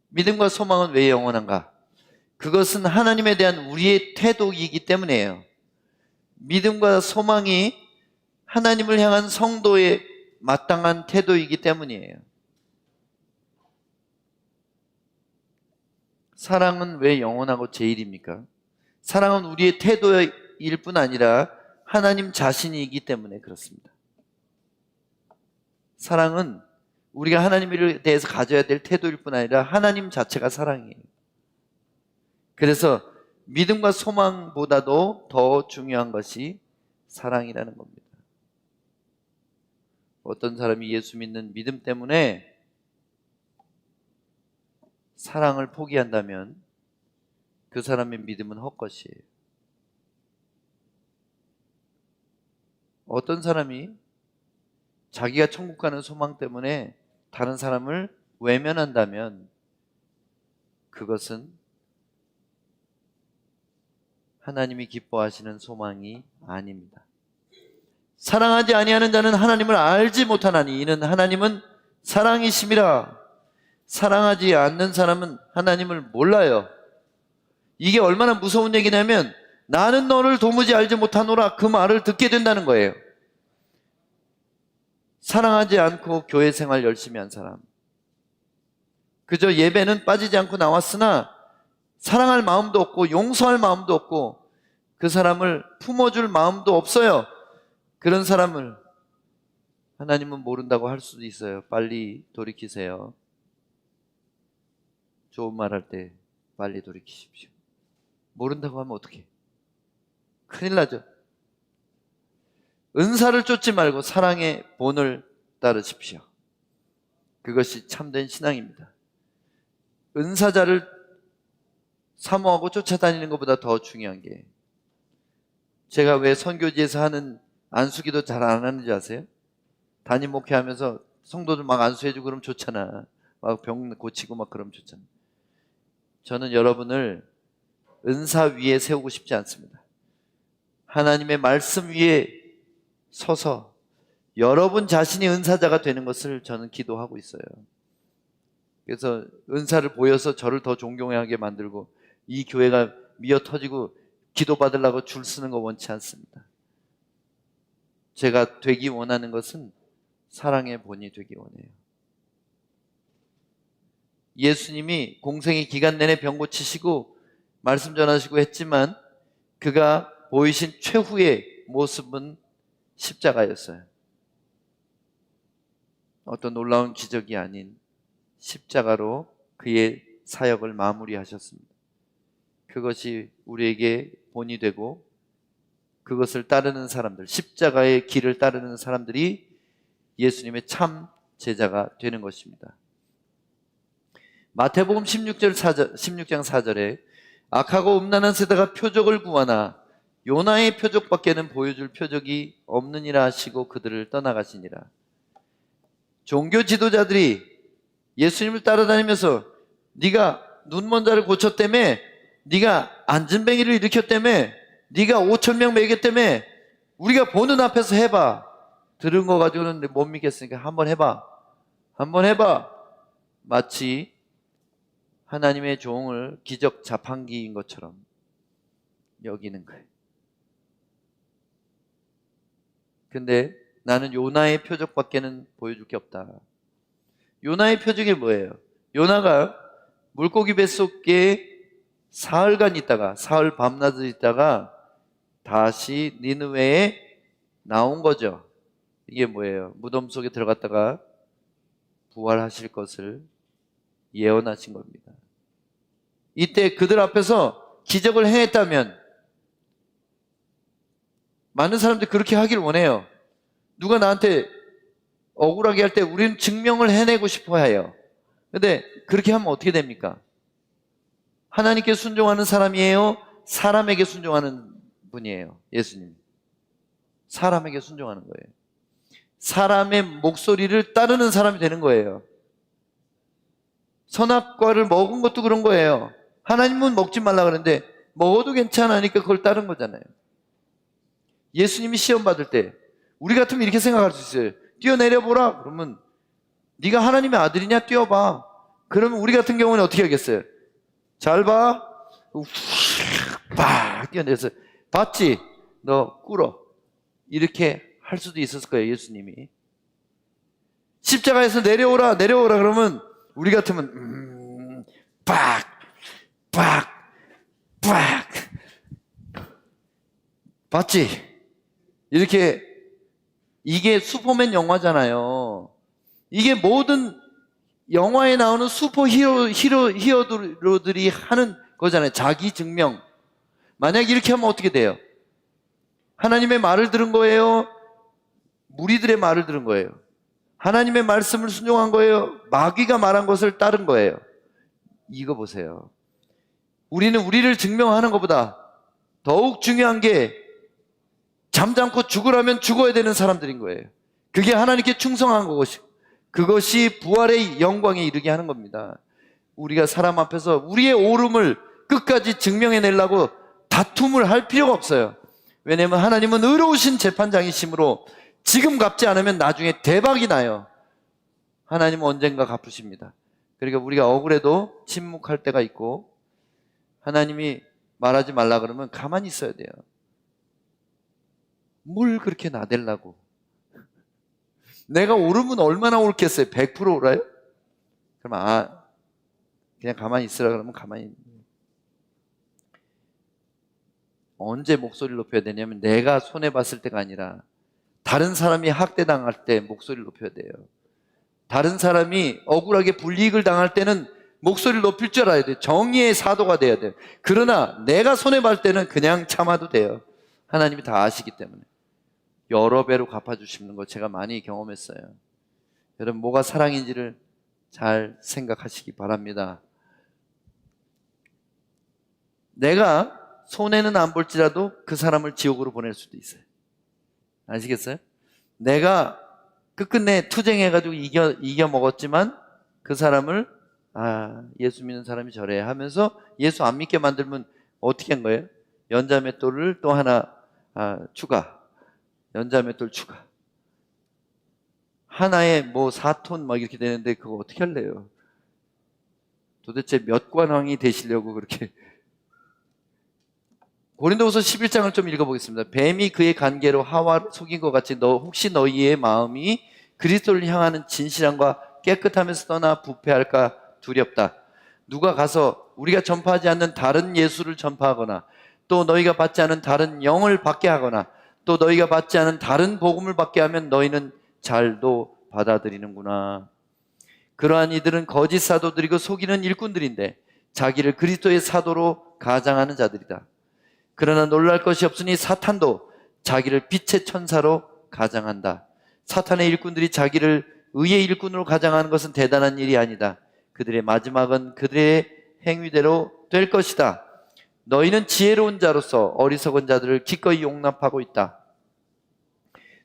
믿음과 소망은 왜 영원한가? 그것은 하나님에 대한 우리의 태도이기 때문이에요. 믿음과 소망이 하나님을 향한 성도의 마땅한 태도이기 때문이에요. 사랑은 왜 영원하고 제일입니까? 사랑은 우리의 태도일 뿐 아니라 하나님 자신이기 때문에 그렇습니다. 사랑은 우리가 하나님에 대해서 가져야 될 태도일 뿐 아니라 하나님 자체가 사랑이에요. 그래서 믿음과 소망보다도 더 중요한 것이 사랑이라는 겁니다. 어떤 사람이 예수 믿는 믿음 때문에 사랑을 포기한다면 그 사람의 믿음은 헛것이에요. 어떤 사람이 자기가 천국 가는 소망 때문에 다른 사람을 외면한다면 그것은 하나님이 기뻐하시는 소망이 아닙니다. 사랑하지 아니하는 자는 하나님을 알지 못하나니 이는 하나님은 사랑이심이라. 사랑하지 않는 사람은 하나님을 몰라요. 이게 얼마나 무서운 얘기냐면 나는 너를 도무지 알지 못하노라 그 말을 듣게 된다는 거예요. 사랑하지 않고 교회 생활 열심히 한 사람, 그저 예배는 빠지지 않고 나왔으나 사랑할 마음도 없고 용서할 마음도 없고 그 사람을 품어줄 마음도 없어요. 그런 사람을 하나님은 모른다고 할 수도 있어요. 빨리 돌이키세요. 좋은 말 할 때 빨리 돌이키십시오. 모른다고 하면 어떡해? 큰일 나죠. 은사를 쫓지 말고 사랑의 본을 따르십시오. 그것이 참된 신앙입니다. 은사자를 사모하고 쫓아다니는 것보다 더 중요한 게, 제가 왜 선교지에서 하는 안수기도 잘 안 하는지 아세요? 담임 목회하면서 성도들 막 안수해주고 그러면 좋잖아. 막 병 고치고 막 그러면 좋잖아. 저는 여러분을 은사 위에 세우고 싶지 않습니다. 하나님의 말씀 위에 서서 여러분 자신이 은사자가 되는 것을 저는 기도하고 있어요. 그래서 은사를 보여서 저를 더 존경하게 만들고 이 교회가 미어 터지고 기도받으려고 줄 서는 거 원치 않습니다. 제가 되기 원하는 것은 사랑의 본이 되기 원해요. 예수님이 공생의 기간 내내 병 고치시고 말씀 전하시고 했지만 그가 보이신 최후의 모습은 십자가였어요. 어떤 놀라운 기적이 아닌 십자가로 그의 사역을 마무리하셨습니다. 그것이 우리에게 본이 되고 그것을 따르는 사람들, 십자가의 길을 따르는 사람들이 예수님의 참 제자가 되는 것입니다. 마태복음 16장 4절에 악하고 음란한 세대가 표적을 구하나 요나의 표적밖에는 보여줄 표적이 없느니라 하시고 그들을 떠나가시니라. 종교 지도자들이 예수님을 따라다니면서 네가 눈먼 자를 고쳤다며, 네가 안진뱅이를 일으켰다며, 네가 5,000명 먹였다며, 우리가 보는 앞에서 해봐. 들은 거 가지고는 못 믿겠으니까 한번 해봐. 한번 해봐. 마치 하나님의 종을 기적 자판기인 것처럼 여기는 거예요. 근데 나는 요나의 표적밖에는 보여줄 게 없다. 요나의 표적이 뭐예요? 요나가 물고기 뱃속에 사흘간 있다가, 사흘 밤낮을 있다가 다시 니느웨에 나온 거죠. 이게 뭐예요? 무덤 속에 들어갔다가 부활하실 것을 예언하신 겁니다. 이때 그들 앞에서 기적을 행했다면 많은 사람들이 그렇게 하길 원해요. 누가 나한테 억울하게 할 때 우리는 증명을 해내고 싶어 해요. 근데 그렇게 하면 어떻게 됩니까? 하나님께 순종하는 사람이에요? 사람에게 순종하는 분이에요. 예수님. 사람에게 순종하는 거예요. 사람의 목소리를 따르는 사람이 되는 거예요. 선악과를 먹은 것도 그런 거예요. 하나님은 먹지 말라 그러는데 먹어도 괜찮으니까 그걸 따른 거잖아요. 예수님이 시험 받을 때 우리 같으면 이렇게 생각할 수 있어요. 뛰어내려 보라. 그러면 네가 하나님의 아들이냐? 뛰어봐. 그러면 우리 같은 경우는 어떻게 하겠어요? 잘 봐. 팍 뛰어내서 봤지? 너 꿇어. 이렇게 할 수도 있었을 거예요. 예수님이. 십자가에서 내려오라 그러면 우리 같으면 팍 봤지? 이렇게. 이게 슈퍼맨 영화잖아요. 이게 모든 영화에 나오는 슈퍼 히어로들이 하는 거잖아요. 자기 증명. 만약 이렇게 하면 어떻게 돼요? 하나님의 말을 들은 거예요? 무리들의 말을 들은 거예요? 하나님의 말씀을 순종한 거예요? 마귀가 말한 것을 따른 거예요? 이거 보세요. 우리는 우리를 증명하는 것보다 더욱 중요한 게 잠잠고 죽으라면 죽어야 되는 사람들인 거예요. 그게 하나님께 충성한 것이, 그것이 부활의 영광에 이르게 하는 겁니다. 우리가 사람 앞에서 우리의 옳음을 끝까지 증명해내려고 다툼을 할 필요가 없어요. 왜냐하면 하나님은 의로우신 재판장이시므로 지금 갚지 않으면 나중에 대박이 나요. 하나님은 언젠가 갚으십니다. 그러니까 우리가 억울해도 침묵할 때가 있고, 하나님이 말하지 말라 그러면 가만히 있어야 돼요. 뭘 그렇게 나대려고. 내가 옳으면 얼마나 옳겠어요? 100% 옳아요? 그럼 그냥 가만히 있으라 그러면 가만히. 언제 목소리를 높여야 되냐면 내가 손해봤을 때가 아니라 다른 사람이 학대당할 때 목소리를 높여야 돼요. 다른 사람이 억울하게 불이익을 당할 때는 목소리를 높일 줄 알아야 돼요. 정의의 사도가 돼야 돼요. 그러나 내가 손해볼 때는 그냥 참아도 돼요. 하나님이 다 아시기 때문에. 여러 배로 갚아주시는 거 제가 많이 경험했어요. 여러분, 뭐가 사랑인지를 잘 생각하시기 바랍니다. 내가 손해는 안 볼지라도 그 사람을 지옥으로 보낼 수도 있어요. 아시겠어요? 내가 끝끝내 투쟁해가지고 이겨 먹었지만 그 사람을 예수 믿는 사람이 저래 하면서 예수 안 믿게 만들면 어떻게 한 거예요? 연자맷돌을 또 하나 추가. 연자맷돌 추가. 하나에 뭐 4톤 막 이렇게 되는데 그거 어떻게 할래요? 도대체 몇 관왕이 되시려고 그렇게. 고린도후서 11장을 좀 읽어보겠습니다. 뱀이 그의 간계로 하와를 속인 것 같이 혹시 너희의 마음이 그리스도를 향하는 진실함과 깨끗함에서 떠나 부패할까 두렵다. 누가 가서 우리가 전파하지 않는 다른 예수를 전파하거나 또 너희가 받지 않은 다른 영을 받게 하거나 또 너희가 받지 않은 다른 복음을 받게 하면 너희는 잘도 받아들이는구나. 그러한 이들은 거짓 사도들이고 속이는 일꾼들인데 자기를 그리스도의 사도로 가장하는 자들이다. 그러나 놀랄 것이 없으니 사탄도 자기를 빛의 천사로 가장한다. 사탄의 일꾼들이 자기를 의의 일꾼으로 가장하는 것은 대단한 일이 아니다. 그들의 마지막은 그들의 행위대로 될 것이다. 너희는 지혜로운 자로서 어리석은 자들을 기꺼이 용납하고 있다.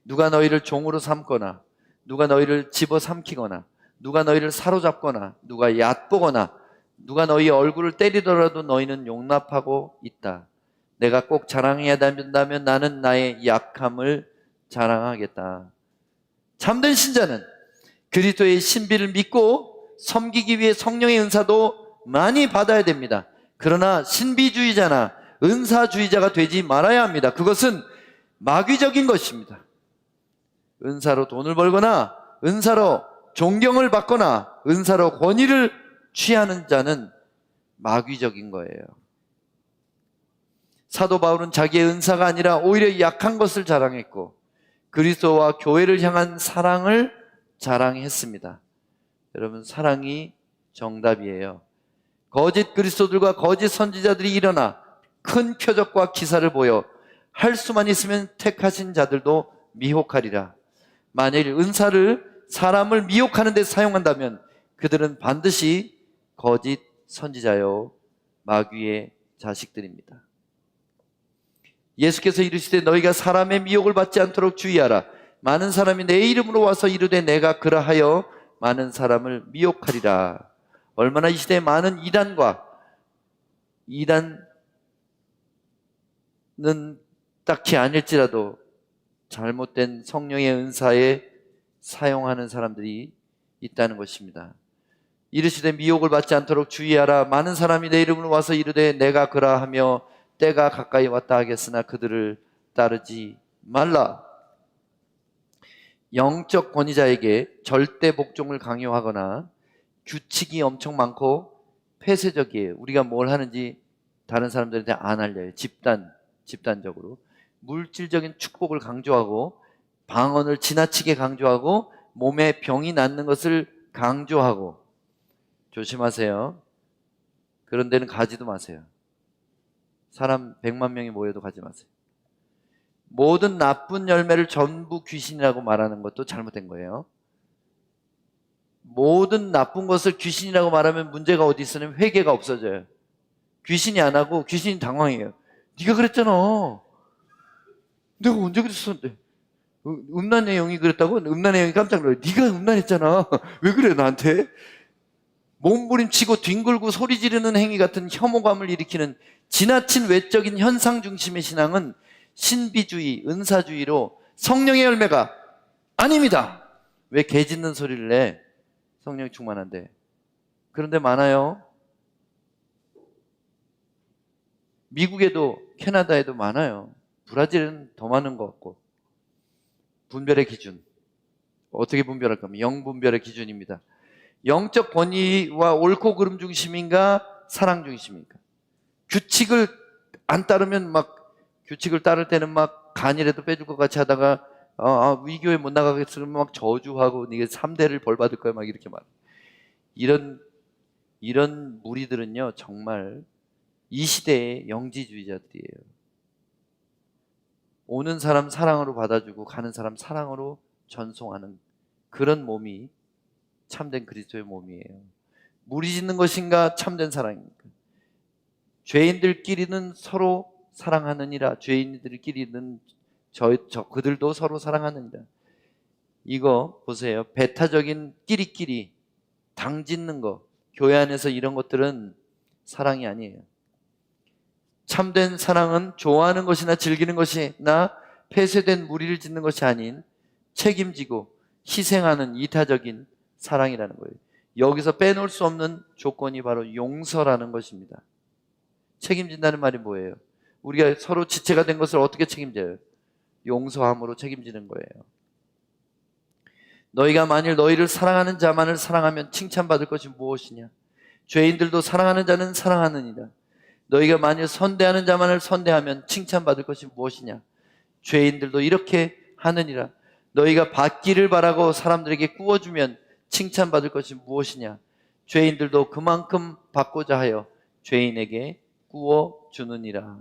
누가 너희를 종으로 삼거나 누가 너희를 집어삼키거나 누가 너희를 사로잡거나 누가 얕보거나 누가 너희 얼굴을 때리더라도 너희는 용납하고 있다. 내가 꼭 자랑해야 된다면 나는 나의 약함을 자랑하겠다. 참된 신자는 그리스도의 신비를 믿고 섬기기 위해 성령의 은사도 많이 받아야 됩니다. 그러나 신비주의자나 은사주의자가 되지 말아야 합니다. 그것은 마귀적인 것입니다. 은사로 돈을 벌거나 은사로 존경을 받거나 은사로 권위를 취하는 자는 마귀적인 거예요. 사도 바울은 자기의 은사가 아니라 오히려 약한 것을 자랑했고 그리스도와 교회를 향한 사랑을 자랑했습니다. 여러분, 사랑이 정답이에요. 거짓 그리스도들과 거짓 선지자들이 일어나 큰 표적과 기사를 보여 할 수만 있으면 택하신 자들도 미혹하리라. 만일 은사를 사람을 미혹하는 데 사용한다면 그들은 반드시 거짓 선지자요 마귀의 자식들입니다. 예수께서 이르시되 너희가 사람의 미혹을 받지 않도록 주의하라. 많은 사람이 내 이름으로 와서 이르되 내가 그러하여 많은 사람을 미혹하리라. 얼마나 이 시대에 많은 이단은 딱히 아닐지라도 잘못된 성령의 은사에 사용하는 사람들이 있다는 것입니다. 이르시되 미혹을 받지 않도록 주의하라. 많은 사람이 내 이름으로 와서 이르되 내가 그러하며 때가 가까이 왔다 하겠으나 그들을 따르지 말라. 영적 권위자에게 절대 복종을 강요하거나 규칙이 엄청 많고 폐쇄적이에요. 우리가 뭘 하는지 다른 사람들한테 안 알려요. 집단적으로. 물질적인 축복을 강조하고 방언을 지나치게 강조하고 몸에 병이 낫는 것을 강조하고. 조심하세요. 그런 데는 가지도 마세요. 사람 100만 명이 모여도 가지 마세요. 모든 나쁜 열매를 전부 귀신이라고 말하는 것도 잘못된 거예요. 모든 나쁜 것을 귀신이라고 말하면 문제가 어디 있으면 회개가 없어져요. 귀신이 안 하고 귀신이 당황해요. 네가 그랬잖아. 내가 언제 그랬었는데. 음란의 영이 그랬다고? 음란의 영이 깜짝 놀라요. 네가 음란했잖아. 왜 그래 나한테? 몸부림치고 뒹굴고 소리 지르는 행위 같은 혐오감을 일으키는 지나친 외적인 현상 중심의 신앙은 신비주의, 은사주의로 성령의 열매가 아닙니다. 왜 개 짖는 소리를 내? 성령 충만한데. 그런데 많아요. 미국에도 캐나다에도 많아요. 브라질은 더 많은 것 같고. 분별의 기준. 어떻게 분별할 겁니까? 영분별의 기준입니다. 영적 권위와 옳고 그름 중심인가 사랑 중심인가? 규칙을 안 따르면 규칙을 따를 때는 간이라도 빼줄 것 같이 하다가 이 교회 못 나가겠으면 저주하고 네가 3대를 벌 받을 거야 이렇게 말. 이런 무리들은요 정말 이 시대의 영지주의자들이에요. 오는 사람 사랑으로 받아주고 가는 사람 사랑으로 전송하는 그런 몸이 참된 그리스도의 몸이에요. 무리 짓는 것인가 참된 사랑입니까? 죄인들끼리는 서로 사랑하느니라. 죄인들끼리는 그들도 서로 사랑하느니라. 이거 보세요. 배타적인 끼리끼리 당 짓는 거, 교회 안에서 이런 것들은 사랑이 아니에요. 참된 사랑은 좋아하는 것이나 즐기는 것이나 폐쇄된 무리를 짓는 것이 아닌 책임지고 희생하는 이타적인 사랑이라는 거예요. 여기서 빼놓을 수 없는 조건이 바로 용서라는 것입니다. 책임진다는 말이 뭐예요? 우리가 서로 지체가 된 것을 어떻게 책임져요? 용서함으로 책임지는 거예요. 너희가 만일 너희를 사랑하는 자만을 사랑하면 칭찬받을 것이 무엇이냐? 죄인들도 사랑하는 자는 사랑하느니라. 너희가 만일 선대하는 자만을 선대하면 칭찬받을 것이 무엇이냐? 죄인들도 이렇게 하느니라. 너희가 받기를 바라고 사람들에게 구워주면 칭찬받을 것이 무엇이냐? 죄인들도 그만큼 받고자 하여 죄인에게 구워주느니라.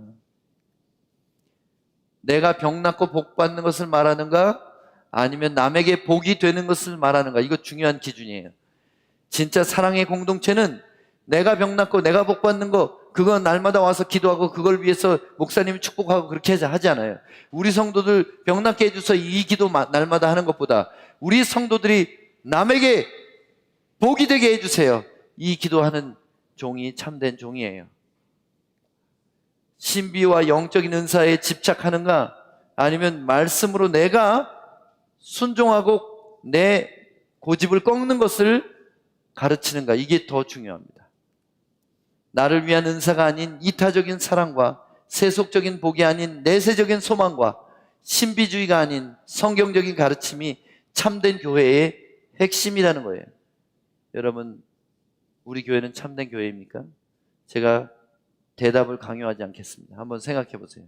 내가 병 낫고 복 받는 것을 말하는가? 아니면 남에게 복이 되는 것을 말하는가? 이거 중요한 기준이에요. 진짜 사랑의 공동체는 내가 병 낫고 내가 복 받는 거 그건 날마다 와서 기도하고 그걸 위해서 목사님이 축복하고 그렇게 하지 않아요. 우리 성도들 병 낫게 해줘서 이 기도 날마다 하는 것보다 우리 성도들이 남에게 복이 되게 해주세요. 이 기도하는 종이 참된 종이에요. 신비와 영적인 은사에 집착하는가? 아니면 말씀으로 내가 순종하고 내 고집을 꺾는 것을 가르치는가? 이게 더 중요합니다. 나를 위한 은사가 아닌 이타적인 사랑과 세속적인 복이 아닌 내세적인 소망과 신비주의가 아닌 성경적인 가르침이 참된 교회의 핵심이라는 거예요. 여러분, 우리 교회는 참된 교회입니까? 제가 대답을 강요하지 않겠습니다. 한번 생각해 보세요.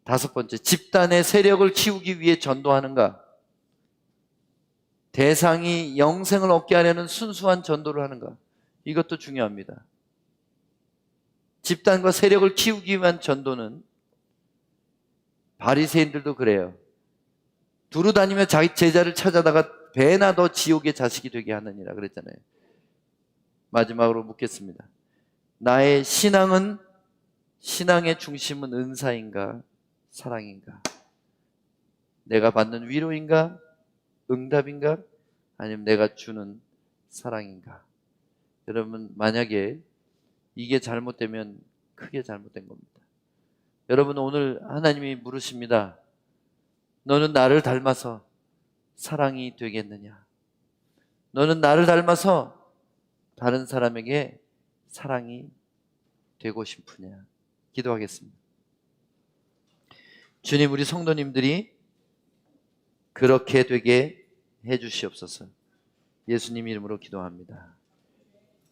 5번째, 집단의 세력을 키우기 위해 전도하는가? 대상이 영생을 얻게 하려는 순수한 전도를 하는가? 이것도 중요합니다. 집단과 세력을 키우기 위한 전도는 바리새인들도 그래요. 두루 다니며 자기 제자를 찾아다가 배나 더 지옥의 자식이 되게 하느니라 그랬잖아요. 마지막으로 묻겠습니다. 나의 신앙의 중심은 은사인가 사랑인가? 내가 받는 위로인가 응답인가 아니면 내가 주는 사랑인가? 여러분, 만약에 이게 잘못되면 크게 잘못된 겁니다. 여러분, 오늘 하나님이 물으십니다. 너는 나를 닮아서 사랑이 되겠느냐? 너는 나를 닮아서 다른 사람에게 사랑이 되고 싶으냐? 기도하겠습니다. 주님, 우리 성도님들이 그렇게 되게 해 주시옵소서. 예수님 이름으로 기도합니다.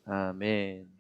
아멘.